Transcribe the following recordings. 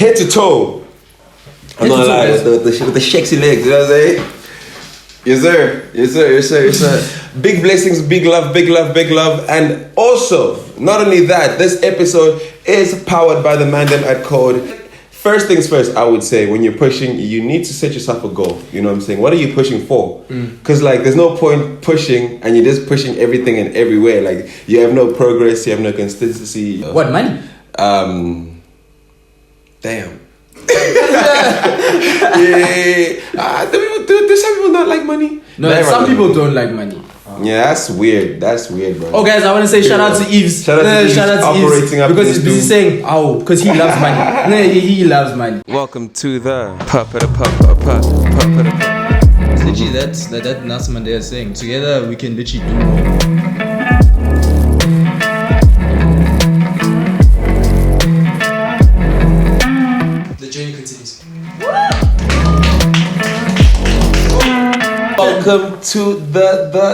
head to toe. I'm not lying, with the sexy legs, you know what I'm saying? Yes sir. Big blessings, big love. And also, not only that, this episode is powered by the Mandem at Code. First things first, I would say, when you're pushing, you need to set yourself a goal. You know what I'm saying? What are you pushing for? Because like, there's no point pushing and you're just pushing everything and everywhere. Like, you have no progress, you have no consistency. What, money? Damn. Yeah. Do some people not like money? No, some people don't like money. Yeah, that's weird, bro. Oh, guys, I want to say shout out to Eves. Shout out to Eves because he's busy saying, because he loves money. No, he loves money. Welcome to the It's literally that Nelson Mandela is saying. Together we can literally do more. The journey continues. Welcome to the It's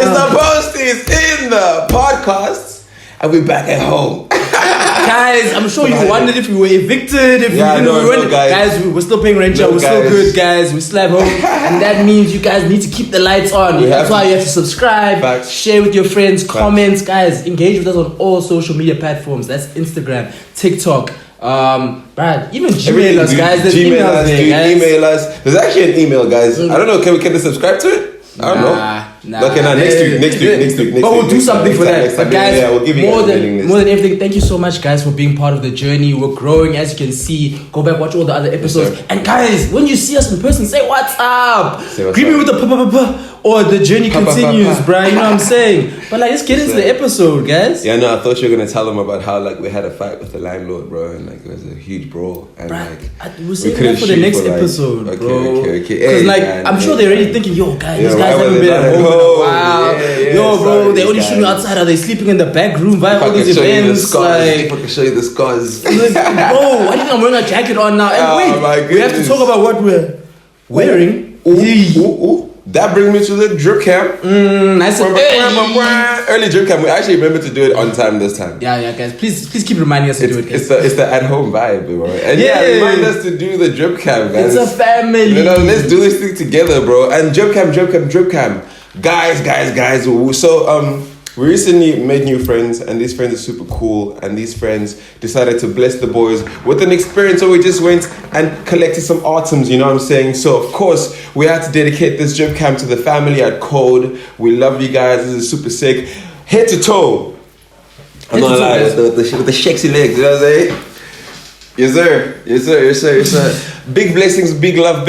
the Posties in the podcast, and we're back at home. Guys, I'm sure you wondered if we were evicted, guys, we're still paying rent, we're still good, guys, we still have home, and that means you guys need to keep the lights on. That's why you have to subscribe, share with your friends, comment, guys, engage with us on all social media platforms. That's Instagram, TikTok, Brad, even Gmail us, guys. There's emails there, guys. Email us. There's actually an email, guys. I don't know, can they subscribe to it? I don't know. Okay, next week. But we'll do something for that. But guys, we'll give you more than everything, thank you so much, guys, for being part of the journey. We're growing, as you can see. Go back, watch all the other episodes. Yes, and guys, when you see us in person, say what's up. Greet me with the or the journey continues, bruh. You know what I'm saying? But like, let's get into the episode, guys. Yeah, no, I thought you were gonna tell them about how like we had a fight with the landlord, bro, and like it was a huge brawl, and we'll save that for the next episode, bro. Okay. Because like, I'm sure they're already thinking, yo, guys, these guys haven't been at home in a while. Yo, bro, they only shooting outside. Are they sleeping in the back room? Why all these events? Like, I can show you the scars. Bro, why do you think I'm wearing a jacket on now? And wait, we have to talk about what we're wearing. Ooh. That brings me to the drip camp. Nice and early drip camp. We actually remember to do it on time this time. Yeah, guys. Please keep reminding us to do it. It's the at home vibe, bro. And remind us to do the drip camp, guys. It's a family. You know, let's do this thing together, bro. And drip camp. Guys. So we recently made new friends, and these friends are super cool, and these friends decided to bless the boys with an experience. So we just went and collected some items, you know what I'm saying? So of course we had to dedicate this drip camp to the family at Code. We love you guys. This is super sick. Head to toe. I'm not lying, with the sexy legs, you know what I'm saying? Yes sir. Big blessings, big love.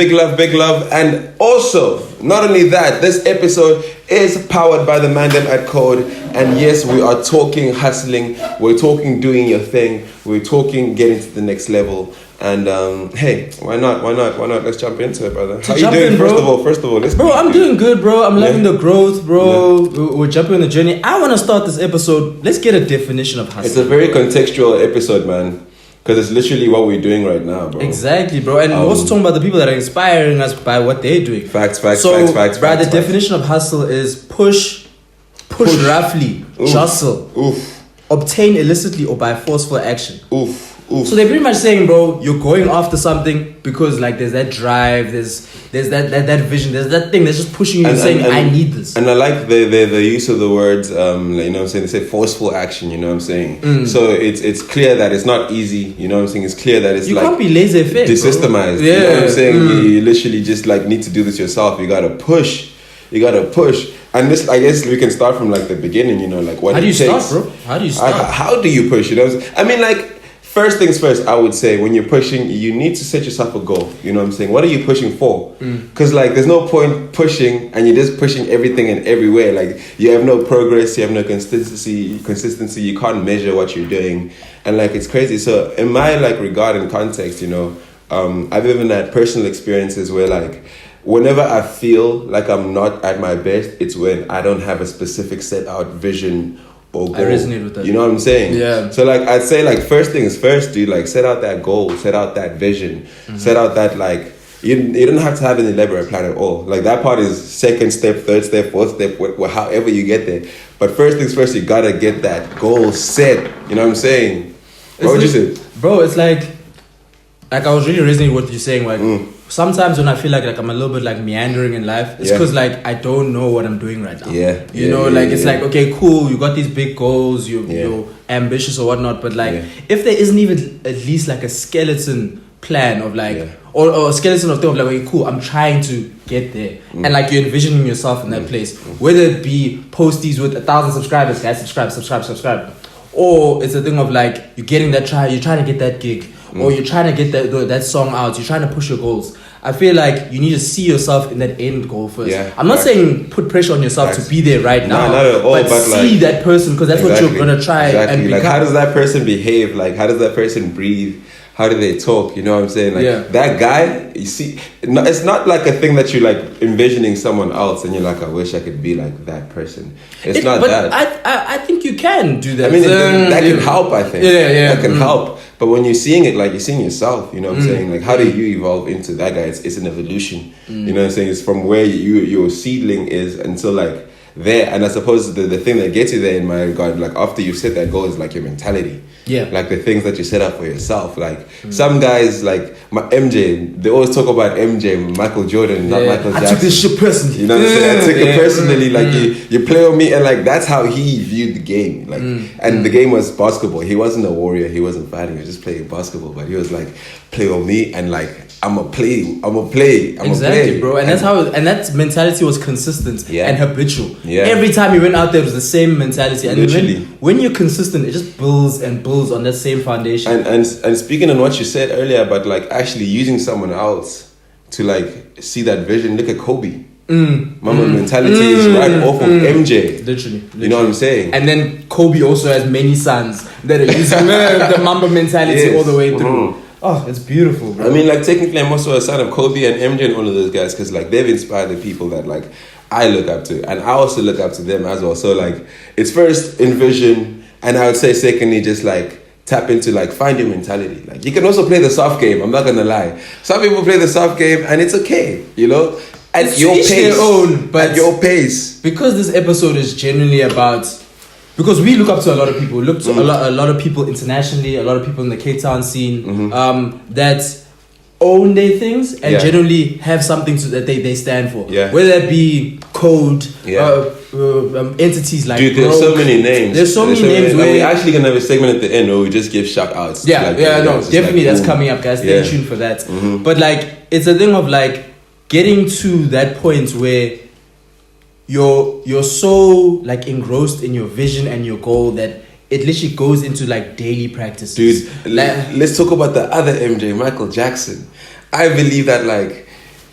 And also, not only that, this episode is powered by the Mandem at Code. And yes, we are talking hustling. We're talking doing your thing. We're talking getting to the next level. And hey, why not? Let's jump into it, brother. How you doing? First of all, I'm doing good, bro. I'm loving the growth, bro. We're jumping on the journey. I want to start this episode. Let's get a definition of hustling. It's a very contextual episode, man. Because it's literally what we're doing right now, bro. Exactly, bro. And we're also talking about the people that are inspiring us by what they're doing. Facts. The definition of hustle is push roughly, jostle, obtain illicitly or by forceful action. So they're pretty much saying, bro, you're going after something because like there's that drive, there's that vision, there's that thing that's just pushing you and saying, I need this. And I like the use of the words, you know what I'm saying? They say forceful action, you know what I'm saying? So it's clear that it's not easy, you know what I'm saying? It's clear that it's you can't be laissez-faire, desystemized, you know what I'm saying? You literally just like need to do this yourself. You gotta push. And this, I guess we can start from like the beginning, you know, like what How do you takes. start, bro? How do you start? How do you push, you know what I'm saying? I mean, like, first things first, I would say when you're pushing, you need to set yourself a goal. You know what I'm saying? What are you pushing for? Because like there's no point pushing and you're just pushing everything and everywhere. Like you have no progress, you have no consistency. You can't measure what you're doing, and like it's crazy. So in my like regard and context, you know, I've even had personal experiences where like whenever I feel like I'm not at my best, it's when I don't have a specific set out vision or goal. I resonate with that. You know what I'm saying? Yeah. So like I'd say like first things first, dude, like set out that goal, set out that vision, set out that like you don't have to have an elaborate plan at all. Like that part is second step, third step, fourth step, however you get there. But first things first, you gotta get that goal set. You know what I'm saying? What would you say? Bro, it's like I was really resonating with what you're saying. Like sometimes when I feel like I'm a little bit like meandering in life, it's because like I don't know what I'm doing right now. You know, it's like, okay, cool, you got these big goals, you're ambitious or whatnot, but like if there isn't even at least like a skeleton plan of like or a skeleton of thing of like, okay, cool, I'm trying to get there, and like you're envisioning yourself in that place, whether it be Posties with 1,000 subscribers, guys, subscribe, or it's a thing of like you're getting that you're trying to get that gig, or you're trying to get that song out, you're trying to push your goals. I feel like you need to see yourself in that end goal first. I'm not saying put pressure on yourself to be there right now. Not at all, but see like, that person, because that's what you're gonna try and become. Like, how does that person behave? Like, how does that person breathe? How do they talk? You know what I'm saying? Like that guy, you see, it's not like a thing that you're like envisioning someone else and you're like, I wish I could be like that person. It's not that. I think you can do that. I mean, that can help, I think. That can help. But when you're seeing it, like you're seeing yourself, you know what I'm saying? Like, how do you evolve into that guy? It's an evolution. You know what I'm saying? It's from where your seedling is until like there. And I suppose the thing that gets you there, in my regard, like after you set that goal, is like your mentality. Like the things that you set up for yourself. Like some guys, like MJ, they always talk about MJ, Michael Jordan, not Michael Jackson. I took this shit personally. You know what I'm saying? I took it personally. Like you play on me, and like that's how he viewed the game. Like, and the game was basketball. He wasn't a warrior. He wasn't fighting. He was just playing basketball. But he was like, play on me, and like I'ma play. Exactly, bro. And that's how. And that mentality was consistent and habitual. Every time he went out there, it was the same mentality. And when you're consistent, it just builds and builds on that same foundation. And speaking on what you said earlier about like actually using someone else to like see that vision. Look at Kobe. Mamba mentality is right off of MJ. Literally. You know what I'm saying? And then Kobe also has many sons that are using the Mamba mentality all the way through. Oh, it's beautiful, bro. I mean, like technically, I'm also a son of Kobe and MJ and all of those guys, because like they've inspired the people that like I look up to, and I also look up to them as well. So like, it's first envision, and I would say secondly, just like tap into like find your mentality. Like you can also play the soft game. I'm not gonna lie. Some people play the soft game, and it's okay, you know, at your pace. Their own, but at your pace. Because this episode is genuinely about. Because we look up to a lot of people, a lot of people internationally, a lot of people in the Cape Town scene that own their things and generally have something that they stand for. Whether it be code, entities like dude, there's so many names. There's so many names. Where we're actually gonna have a segment at the end where we just give shout outs. Definitely that's coming up, guys. Stay tuned for that. But like, it's a thing of like getting to that point where you're so like engrossed in your vision and your goal that it literally goes into like daily practices. Dude, let's talk about the other MJ, Michael Jackson. I believe that like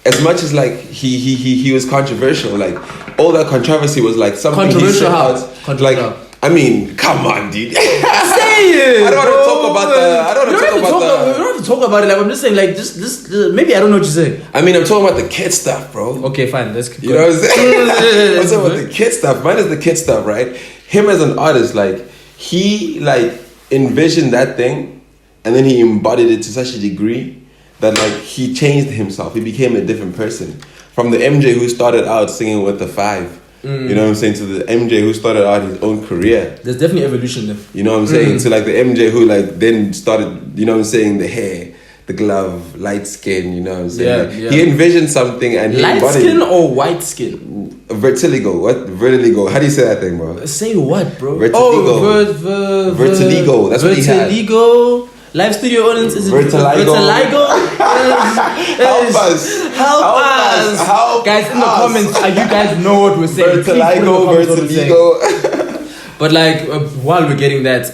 as much as like he was controversial, like all that controversy was like something controversial. Like I mean, come on, dude. Say it. I don't want to talk about the. We don't have to talk about it. Like I'm just saying, like just maybe I don't know what you're saying. I mean, I'm talking about the kid stuff, bro. Okay, fine. Let's. You know what I'm saying? I'm talking about the kid stuff. Mine is the kid stuff, right? Him as an artist, like he like envisioned that thing, and then he embodied it to such a degree that like he changed himself. He became a different person from the MJ who started out singing with the Five. You know what I'm saying? To the MJ who started out his own career. There's definitely evolution there. You know what I'm saying? To like the MJ who like then started, you know what I'm saying, the hair, the glove, light skin, you know what I'm saying? He envisioned something and he light skin or white skin? Vertigo. What? Vertigo. How do you say that thing, bro? Say what, bro? Vertigo. Vertigo. That's what he had. Vertigo. Live studio audience is Vertigo. Help us. Guys, in the comments, you guys know what we're saying. Vertigo. But like, while we're getting that,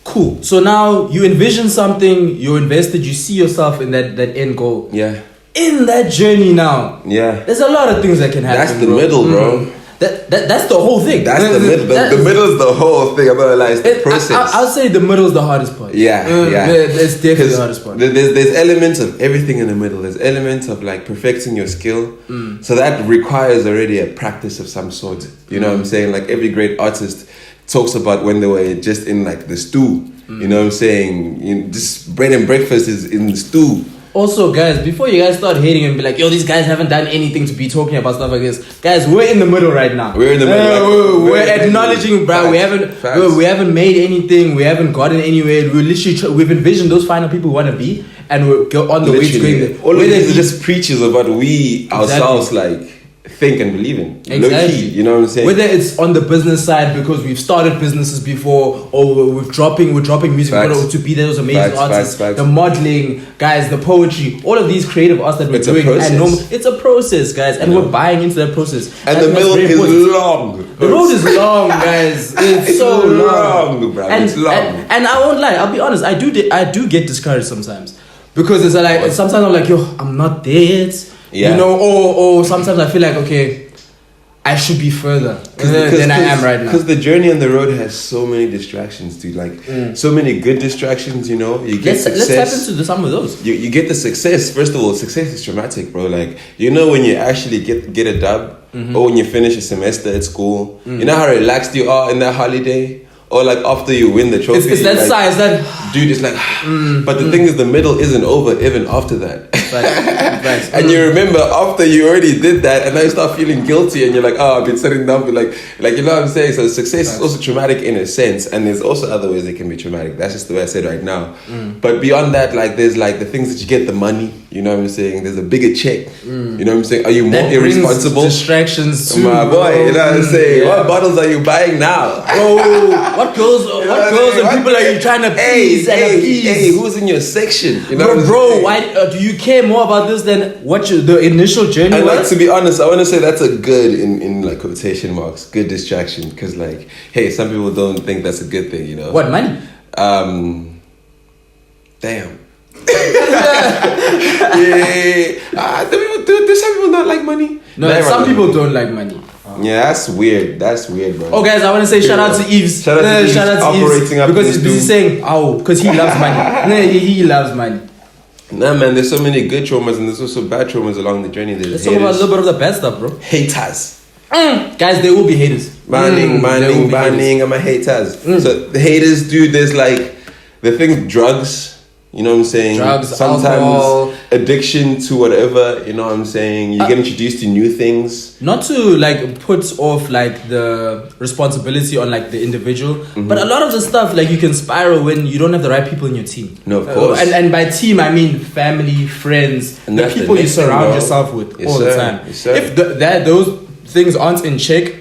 cool. So now you envision something, you're invested, you see yourself in that end goal. Yeah. In that journey now. Yeah. There's a lot of things that can happen. That's the middle, bro. That's the whole thing. That's the middle. The middle is the whole thing. I'm gonna lie, it's the process. I'll say the middle is the hardest part. It's definitely the hardest part. There's elements of everything in the middle. There's elements of like perfecting your skill. So that requires already a practice of some sort. You know what I'm saying? Like every great artist talks about when they were just in like the stew. You know what I'm saying? Just bread and breakfast is in the stew. Also, guys, before you guys start hating and be like, yo, these guys haven't done anything to be talking about stuff like this. Guys, we're in the middle right now. We're in the middle. We're acknowledging, bro. We haven't made anything. We haven't gotten anywhere. We've envisioned those final people we want to be, and we're on the way to going there. All of these are just preachers of what we ourselves think and believe in. Exactly. Low key, you know what I'm saying? Whether it's on the business side because we've started businesses before, or we're dropping music to be those amazing artists. The modeling, guys, the poetry, all of these creative arts that we're doing. It's a process, guys, and we're buying into that process. And the middle is long. The road is long, guys. It's so long, bro. And, it's long. And I won't lie. I'll be honest. I do get discouraged sometimes because it's like sometimes I'm like, yo, I'm not there yet. Yeah. You know, or sometimes I feel like, okay, I should be further than I am right now. Because the journey on the road has so many distractions, dude. Like, so many good distractions, you know. You get success. Let's tap into some of those. You get the success. First of all, success is traumatic, bro. Like, you know when you actually get a dub, or when you finish a semester at school, you know how relaxed you are in that holiday? Or like after you win the trophy. It's that size that... Dude, it's like... But the thing is, the middle isn't over even after that. Right. And you remember after you already did that, and now you start feeling guilty, and you're like, oh, I've been sitting down, but like you know what I'm saying? So success is also traumatic in a sense, and there's also other ways it can be traumatic. That's just the way I said right now. But beyond that, like there's like the things that you get the money, you know what I'm saying? There's a bigger check. You know what I'm saying? Are you more irresponsible? Distractions too. My boy, you know what I'm saying? What bottles are you buying now? Oh, what girls and people are you trying to please and appease? Hey, who's in your section? You know bro, why do you care more about this than what the initial journey and was? Like, to be honest, I want to say that's a good in like quotation marks, good distraction, because like, hey, some people don't think that's a good thing, you know. What, money? Damn. Do some people not like money? No, some people don't like money. Yeah, that's weird, bro. Oh, guys, I want to say shout out to Eves. Shout out to Eves operating up because he's busy saying, because he loves money. He loves money. Nah, man, there's so many good traumas and there's also bad traumas along the journey. Let's talk about a little bit of the bad stuff, bro. Haters. Guys, there will be haters. Banning, I'm a haters. So the haters, dude, there's like the thing, drugs. You know what I'm saying? Drugs, sometimes alcohol. Addiction to whatever, you know what I'm saying? You get introduced to new things. Not to like put off like the responsibility on like the individual, but a lot of the stuff like you can spiral when you don't have the right people in your team. No, of course. And by team I mean family, friends, and the people you surround yourself with all the time. Yes, sir. If those things aren't in check,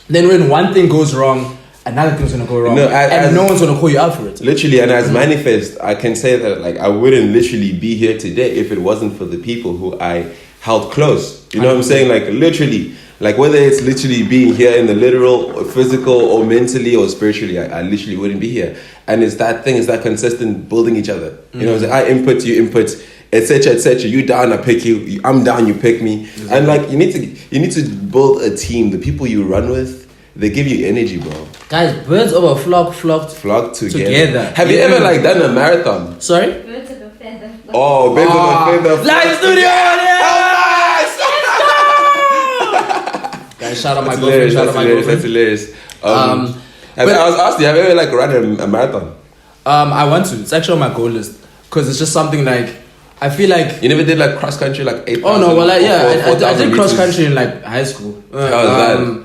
then when one thing goes wrong, another thing's gonna go wrong, and no one's gonna call you out for it. Literally, and as manifest, I can say that like I wouldn't literally be here today if it wasn't for the people who I held close. You know what I'm saying? Like literally, like whether it's literally being here in the literal, or physical, or mentally, or spiritually, I literally wouldn't be here. And it's that thing, it's that consistent building each other. You know what I'm saying? I input, you input, etc., etc. You down, I pick you. I'm down, you pick me. Exactly. And like you need to build a team. The people you run with, they give you energy, bro. Guys, birds of a flock together. Have you ever like done a marathon? Sorry? Birds of a feather. Oh, birds of a feather. Live studio! Guys, shout out my girlfriend. That's hilarious. I was asking, have you ever like run a marathon? I want to. It's actually on my goal list because it's just something like I feel like you never did like cross country like 8,000. Oh no, well like, I did cross country in like high school. How was that?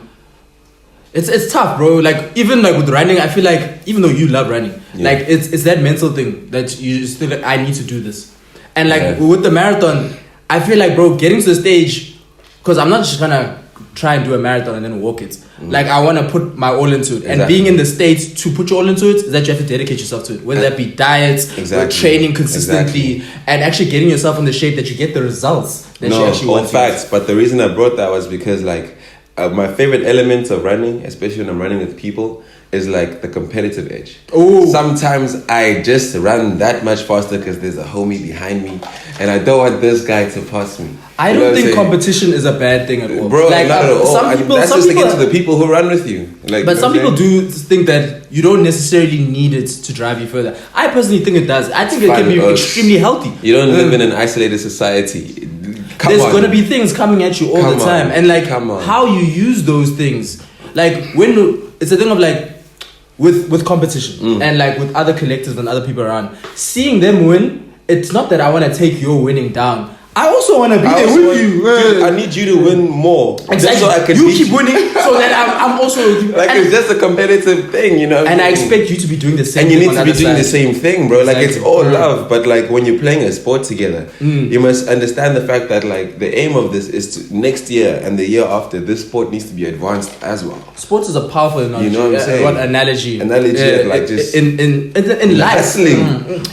It's tough, bro. Like even like with running, I feel like even though you love running, like it's that mental thing that you still like, I need to do this. And like with the marathon, I feel like, bro, getting to the stage, because I'm not just gonna try and do a marathon and then walk it. Like I want to put my all into it. And being in the States to put your all into it is that you have to dedicate yourself to it. Whether that be diets, or training consistently, and actually getting yourself in the shape that you get the results that you actually want. Facts. But the reason I brought that was because like my favorite elements of running, especially when I'm running with people, is like the competitive edge. Ooh. Sometimes I just run that much faster because there's a homie behind me and I don't want this guy to pass me. I don't think competition is a bad thing at all. Bro, like, not at all. That's just people, to the people who run with you. Like, but some people do think that you don't necessarily need it to drive you further. I personally think it does. I think it can be extremely healthy. You don't live in an isolated society. There's going to be things coming at you all the time. And like how you use those things. Like when it's a thing of like with competition and like with other collectives and other people around, seeing them win it's not that I want to take your winning down. I also want to be there with you. Dude, I need you to win more. Exactly. So I can you keep winning, so that I'm also like it's just a competitive thing, you know. And I expect you to be doing the same. And you need to be doing the same thing, bro. Exactly. Like it's all love, but like when you're playing a sport together, you must understand the fact that like the aim of this is to next year and the year after, this sport needs to be advanced as well. Sports is a powerful analogy. You know what I'm saying? What analogy? Like just in life. Hustling.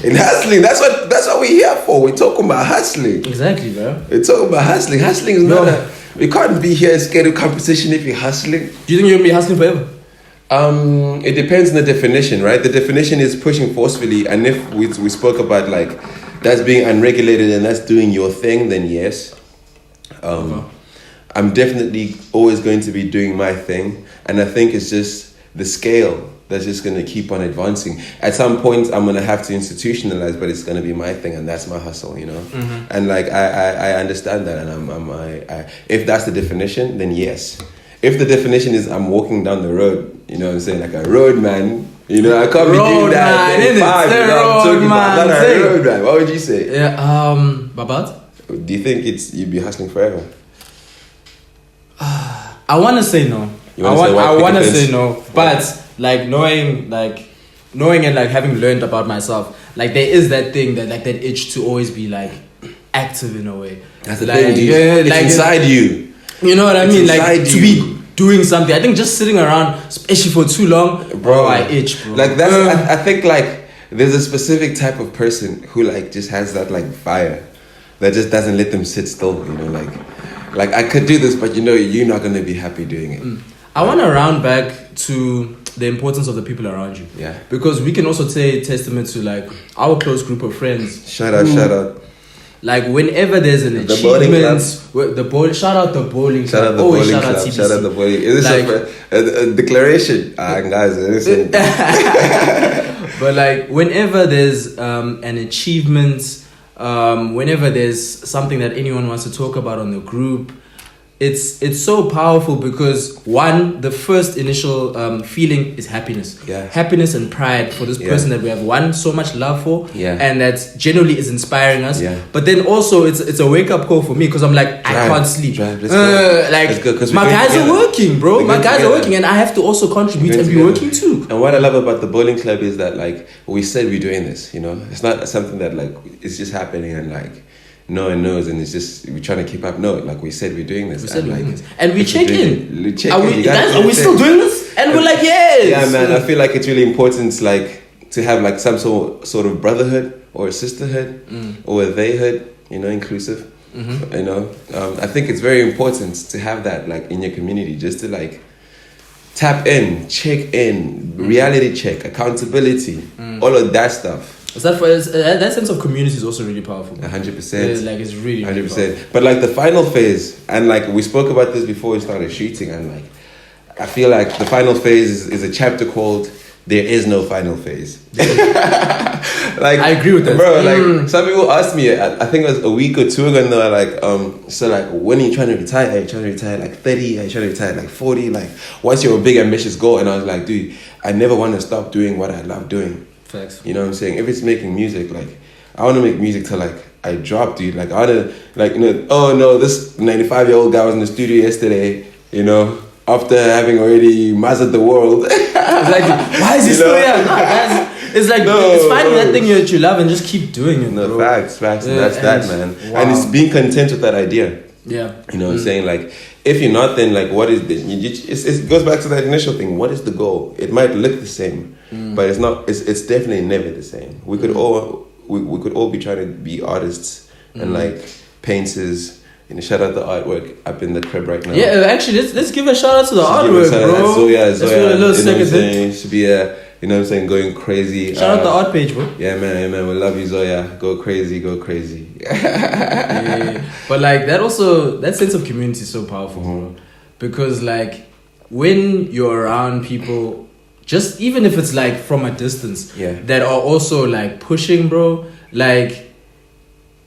In hustling. That's what we're here for. We're talking about hustling. Exactly, bro. We're talking about hustling. Hustling is not we can't be here scared of competition if you're hustling. Do you think you're gonna be hustling forever? It depends on the definition, right? The definition is pushing forcefully, and if we spoke about like that's being unregulated and that's doing your thing, then yes. I'm definitely always going to be doing my thing, and I think it's just the scale that's just going to keep on advancing. At some point, I'm going to have to institutionalize, but it's going to be my thing, and that's my hustle, you know? Mm-hmm. And like, I understand that, and if that's the definition, then yes. If the definition is I'm walking down the road, you know what I'm saying, like a road man, you know, I can't be doing that. I'm talking about a road man. What would you say? Yeah, Babat? Do you think you'd be hustling forever? I want to say no. I want to say no, but like knowing and like having learned about myself, like there is that thing that itch to always be like active in a way. That's the thing, dude. It's like inside you. You know what I mean? Like to be doing something. I think just sitting around, especially for too long, bro, I itch, bro. Like that's I think like there's a specific type of person who like just has that like fire that just doesn't let them sit still. You know, like I could do this, but you know you're not gonna be happy doing it. I want to round back to the importance of the people around you. Yeah. Because we can also take testament to like our close group of friends. Shout out. Like whenever there's an achievement, shout out the bowling club. Shout out the bowling club. Shout out the bowling. Is this like, a declaration? Guys, listen. But like whenever there's an achievement, whenever there's something that anyone wants to talk about on the group, it's so powerful because one, the first initial feeling is happiness. Yeah. Happiness and pride for this person that we have so much love for, yeah, and that generally is inspiring us. Yeah. But then also it's a wake up call for me because I'm like, I can't sleep. Let's go. Like my guys are working, bro. My guys are working, and I have to also contribute and be working too. And what I love about the bowling club is that like we said we're doing this. You know, it's not something that like it's just happening and like no one knows, and it's just we're trying to keep up. No, like we said, we're doing this. And we check in. Are we still doing this? And we're like, yes. Yeah, man. I feel like it's really important, like to have like some sort of brotherhood or a sisterhood or a theyhood. You know, inclusive. Mm-hmm. You know, I think it's very important to have that like in your community, just to like tap in, check in, reality check, accountability, all of that stuff. That sense of community is also really powerful. 100%. Like it's really 100%. But like the final phase, and like we spoke about this before we started shooting, and like I feel like the final phase is a chapter called "There Is No Final Phase." Like I agree with that, bro. Like some people asked me, I think it was a week or two ago, and they were like, so like when are you trying to retire? Are you trying to retire like 30? Are you trying to retire like 40? Like what's your big ambitious goal? And I was like, dude, I never want to stop doing what I love doing. Facts. You know what I'm saying? If it's making music, like I want to make music till like I drop, dude. Like I want to, like, you know, oh no, this 95-year-old guy was in the studio yesterday, you know, after having already mastered the world. Exactly. Why is he still here? It's like it's finding that thing that you love and just keep doing it. No, bro. Facts. And that's that, man. Wow. And it's being content with that idea. Yeah. You know what I'm saying? Like, if you're not, then like, what is the? It goes back to that initial thing. What is the goal? It might look the same, but it's not. It's definitely never the same. We could all we could all be trying to be artists and like painters. You know, shout out the artwork up in the crib right now. Yeah, actually, let's give a shout out to the artwork, bro. Zoya, a little second thing. Should be you know what I'm saying, going crazy. Shout out the art page, bro. Yeah, man. We love you, Zoya. Go crazy. Yeah. But like that sense of community is so powerful, bro. Because like when you're around people, just even if it's like from a distance, that are also like pushing, bro, like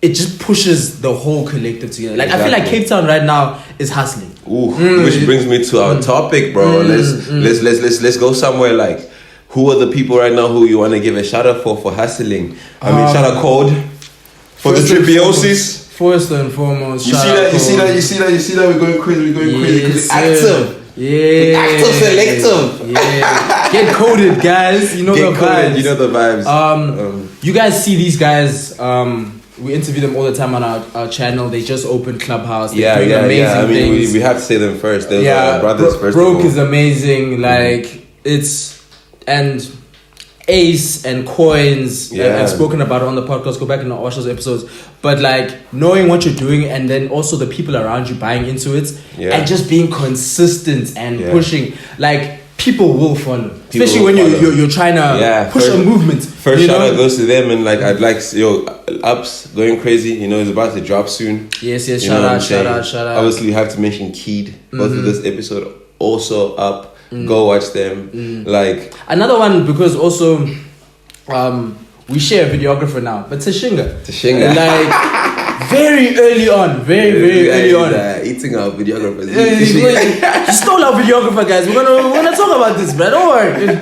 it just pushes the whole collective together. Like I feel like Cape Town right now is hustling. Which brings me to our topic, bro. Let's go somewhere like, who are the people right now who you want to give a shout out for hustling? I mean, shout out Code. For the tripiosis. First and foremost, you see that we're going crazy, because active. Yeah. Active selective. Yeah. Get coded, guys. You know the vibes. You know the vibes. You guys see these guys. We interview them all the time on our channel. They just opened Clubhouse. They're doing amazing I mean, things. we have to say them first. Those are brothers first. Broke is amazing. Like and Ace and Coins. I've spoken about it on the podcast. Go back and watch those episodes. But like knowing what you're doing, and then also the people around you buying into it, and just being consistent and pushing. Like people will follow, especially when you're trying to push a movement. First shout out goes to them, and like I'd like Ups going crazy. You know, it's about to drop soon. Yes. Shout out. Obviously, you have to mention Keed. Both of this episode also up. Go watch them. Like another one, because also we share a videographer now, but Tashinga, like very early on, very early on, eating our videographers. He stole our videographer, guys. We're gonna talk about this, but don't worry.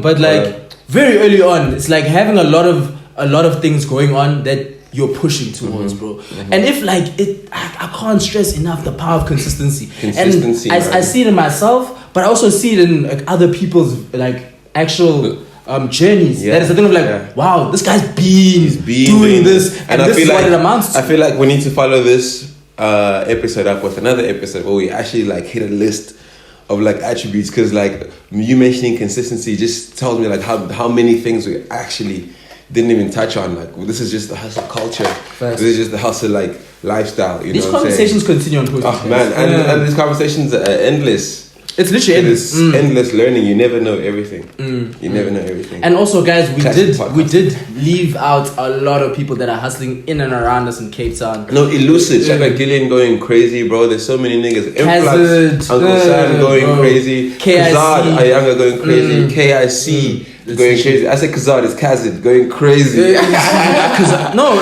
But like very early on, it's like having a lot of things going on that you're pushing towards, bro. And if like I can't stress enough the power of consistency. And I see it in myself, but I also see it in like other people's like actual journeys. That is the thing of like, wow, this guy's been doing this, and this is what it amounts to. I feel like we need to follow this episode up with another episode where we actually like hit a list of like attributes, because like you mentioning consistency just tells me like how many things we actually didn't even touch on. Like this is just the hustle culture. This is just the hustle like lifestyle. You these know, conversations continue on Posties. Oh man, and these conversations are endless. It's literally endless. Endless learning. You never know everything. You never know everything. And also, guys, we did leave out a lot of people that are hustling in and around us in Cape Town. No, Elucid, Shaka Gillian going crazy, bro. There's so many niggas. Influx, Uncle Sam going crazy. Kazad, Ayanga going crazy. KIC going crazy. I said Kazad, it's Kazid going crazy. No,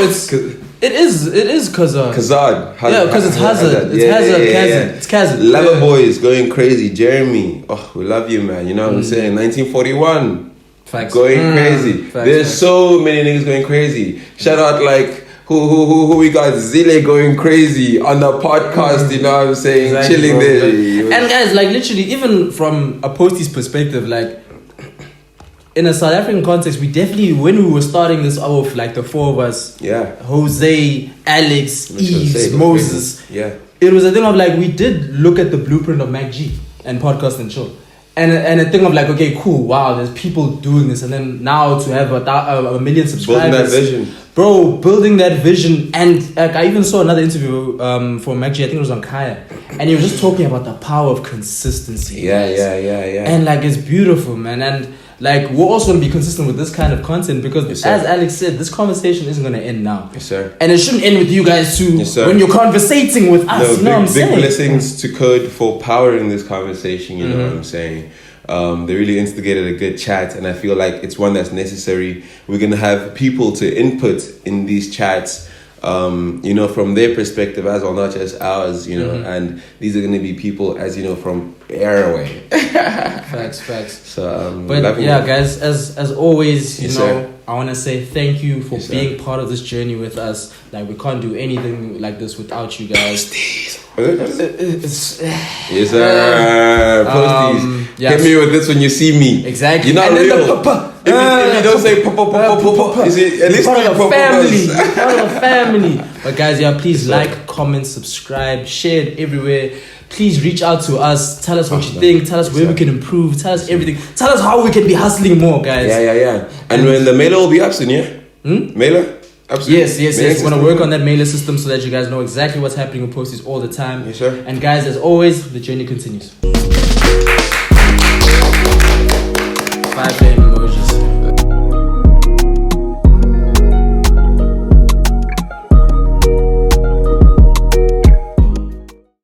it is Kazad. Kazad. Yeah, because it's Hazard. It's Hazard, Kazid. It's Kazid. Lover Boys going crazy. Jeremy. Oh, we love you, man. You know what I'm saying? 1941. Facts. Going crazy. There's so many niggas going crazy. Shout out like who we got Zile going crazy on the podcast, you know what I'm saying? Exactly, chilling there. And guys, like literally, even from a Posties perspective, like in a South African context, we definitely, when we were starting this off, like the four of us, Jose, Alex, Eves, Moses, it was a thing of like, we did look at the blueprint of Mac G and Podcast and Show. And a thing of like, okay, cool, wow, there's people doing this. And then now to have a million subscribers. Building that vision. Bro, building that vision. And like, I even saw another interview from Mac G, I think it was on Kaya. And he was just talking about the power of consistency. Yeah. And like, it's beautiful, man. And like, we're also going to be consistent with this kind of content because, as Alex said, this conversation isn't going to end now. Yes, sir. And it shouldn't end with you guys too when you're conversating with us. No, you know what I'm saying? Big blessings to Code for powering this conversation, you know what I'm saying? They really instigated a good chat, and I feel like it's one that's necessary. We're going to have people to input in these chats, you know, from their perspective as well, not just ours, you know, and these are going to be people, as you know, from air away. Facts. So, but yeah, guys, as always, you know, I want to say thank you for being part of this journey with us. Like, we can't do anything like this without you guys. Yes, sir. Posties. Hit me with this when you see me. Exactly. You're not real. If you don't say pop, is it at least part of the family? Part of the family. But guys, please like, comment, subscribe, share it everywhere. Please reach out to us. Tell us what you think. Tell us where we can improve. Tell us everything. Tell us how we can be hustling more, guys. Yeah. And when the mailer will be up soon, yeah? Mailer? Absolutely. Yes. We want to work on that mailer system so that you guys know exactly what's happening with Posties all the time. Yes, sir. And guys, as always, the journey continues. 5 a.m.